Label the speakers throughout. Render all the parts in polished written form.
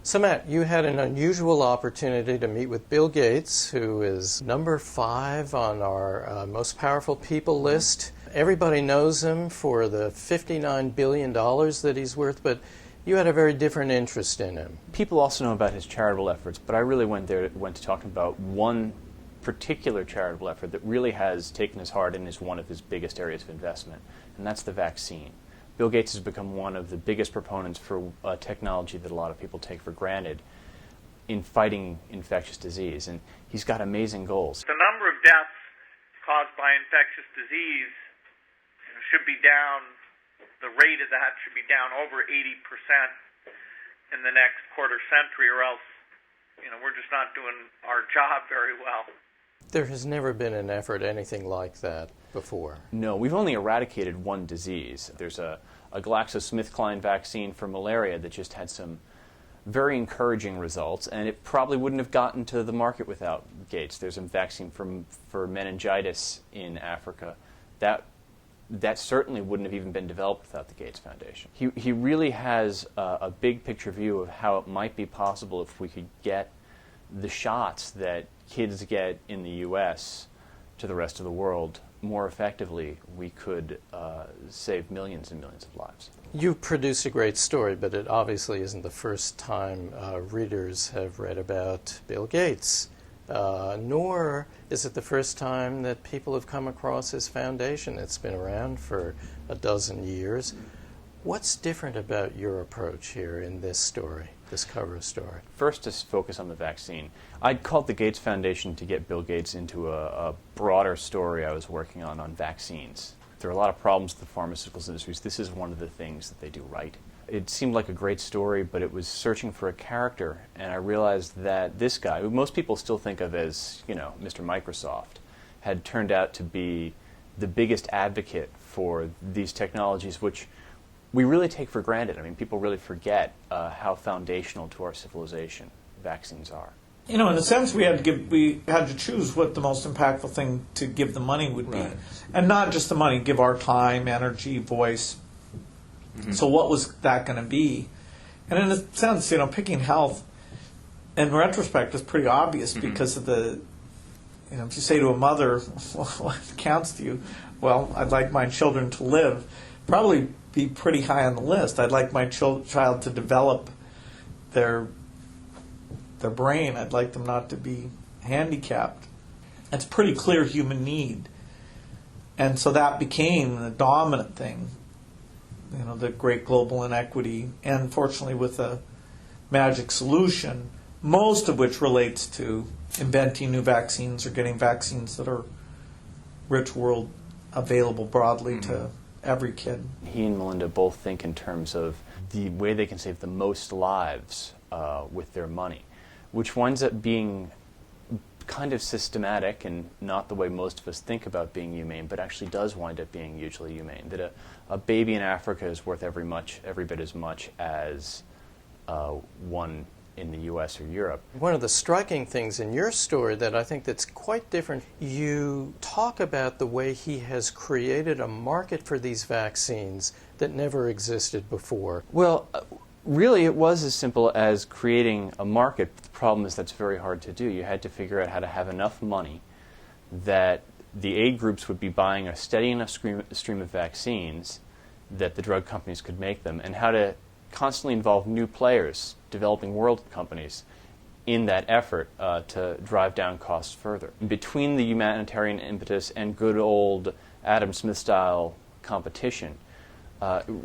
Speaker 1: So Matt, you had an unusual opportunity to meet with Bill Gates, who is number 5 on our most powerful people list. Everybody knows him for the $59 billion that he's worth, but you had a very different interest in him.
Speaker 2: People also know about his charitable efforts, but I really went to talk about one particular charitable effort that really has taken his heart and is one of his biggest areas of investment, and that's the vaccine. Bill Gates has become one of the biggest proponents for technology that a lot of people take for granted in fighting infectious disease, and he's got amazing goals.
Speaker 3: The number of deaths caused by infectious disease should be down, the rate of that should be down over 80% in the next quarter century, or else we're just not doing our job very well.
Speaker 1: There has never been an effort anything like that before.
Speaker 2: No, we've only eradicated one disease. There's a GlaxoSmithKline vaccine for malaria that just had some very encouraging results, and it probably wouldn't have gotten to the market without Gates. There's a vaccine for meningitis in Africa. That certainly wouldn't have even been developed without the Gates Foundation. He really has a big picture view of how it might be possible if we could get the shots that kids get in the U.S. to the rest of the world more effectively. We could save millions and millions of lives.
Speaker 1: You produced a great story, but it obviously isn't the first time readers have read about Bill Gates. Nor is it the first time that people have come across his foundation. It's been around for a dozen years. What's different about your approach here in this story, this cover story?
Speaker 2: First, to focus on the vaccine. I'd called the Gates Foundation to get Bill Gates into a broader story I was working on vaccines. There are a lot of problems with the pharmaceuticals industries. This is one of the things that they do right. It seemed like a great story, but it was searching for a character, and I realized that this guy, who most people still think of as, Mr. Microsoft, had turned out to be the biggest advocate for these technologies, which we really take for granted. I mean, people really forget how foundational to our civilization vaccines are.
Speaker 4: In a sense, we had to choose what the most impactful thing to give the money would be, and not just the money, give our time, energy, voice. Mm-hmm. So what was that going to be? And in a sense, picking health, in retrospect, is pretty obvious because of the, if you say to a mother, what counts to you? Well, I'd like my children to live. Probably be pretty high on the list. I'd like my child to develop their brain. I'd like them not to be handicapped. It's pretty clear human need. And so that became the dominant thing, the great global inequity, and fortunately with a magic solution, most of which relates to inventing new vaccines or getting vaccines that are rich world available broadly to every kid.
Speaker 2: He and Melinda both think in terms of the way they can save the most lives with their money, which winds up being kind of systematic and not the way most of us think about being humane, but actually does wind up being hugely humane. That a baby in Africa is worth every bit as much as one in the U.S. or Europe.
Speaker 1: One of the striking things in your story that I think that's quite different, you talk about the way he has created a market for these vaccines that never existed before.
Speaker 2: Well, really it was as simple as creating a market. The problem is that's very hard to do. You had to figure out how to have enough money that the aid groups would be buying a steady enough stream of vaccines that the drug companies could make them, and how to constantly involve new players, developing world companies, in that effort to drive down costs further. Between the humanitarian impetus and good old Adam Smith-style competition,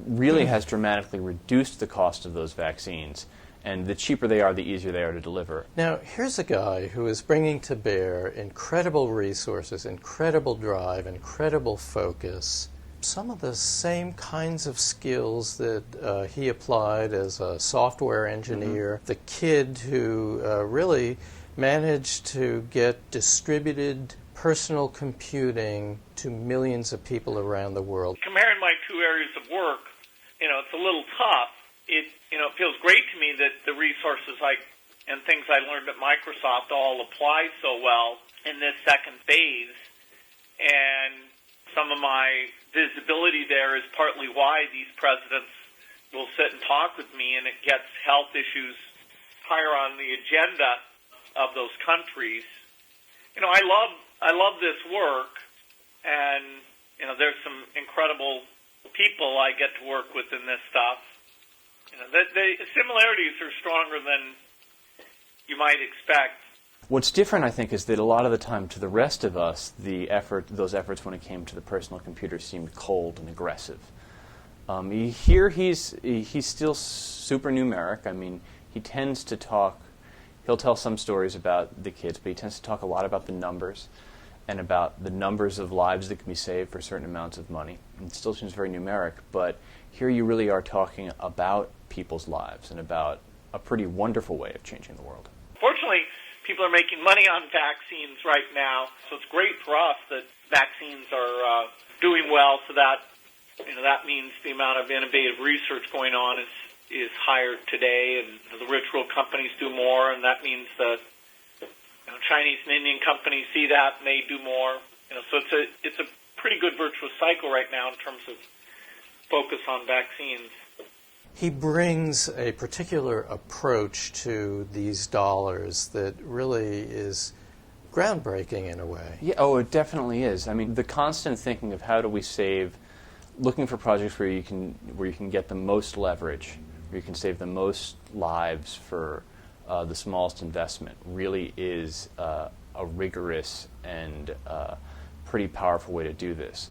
Speaker 2: really has dramatically reduced the cost of those vaccines, and the cheaper they are, the easier they are to deliver.
Speaker 1: Now, here's a guy who is bringing to bear incredible resources, incredible drive, incredible focus, some of the same kinds of skills that he applied as a software engineer. The kid who really managed to get distributed personal computing to millions of people around the world.
Speaker 3: Comparing my two areas of work, it's a little tough. It feels great to me that the resources and things I learned at Microsoft all apply so well in this second phase, and some of my visibility there is partly why these presidents will sit and talk with me, and it gets health issues higher on the agenda of those countries. I love this work, and there's some incredible people I get to work with in this stuff. The similarities are stronger than you might expect.
Speaker 2: What's different, I think, is that a lot of the time, to the rest of us, those efforts when it came to the personal computer seemed cold and aggressive. Here, he's still super numeric. I mean, he tends to talk. He'll tell some stories about the kids, but he tends to talk a lot about the numbers and about the numbers of lives that can be saved for certain amounts of money. It still seems very numeric, but here you really are talking about people's lives and about a pretty wonderful way of changing the world.
Speaker 3: Fortunately, people are making money on vaccines right now, so it's great for us that vaccines are doing well, so that that means the amount of innovative research going on is higher today, and the rich world companies do more, and that means that Chinese and Indian companies see that and they do more. So it's a pretty good virtuous cycle right now in terms of focus on vaccines.
Speaker 1: He brings a particular approach to these dollars that really is groundbreaking in a way.
Speaker 2: Yeah, oh, it definitely is. I mean, the constant thinking of how do we save, looking for projects where you can get the most leverage, where you can save the most lives for the smallest investment, really is a rigorous and pretty powerful way to do this.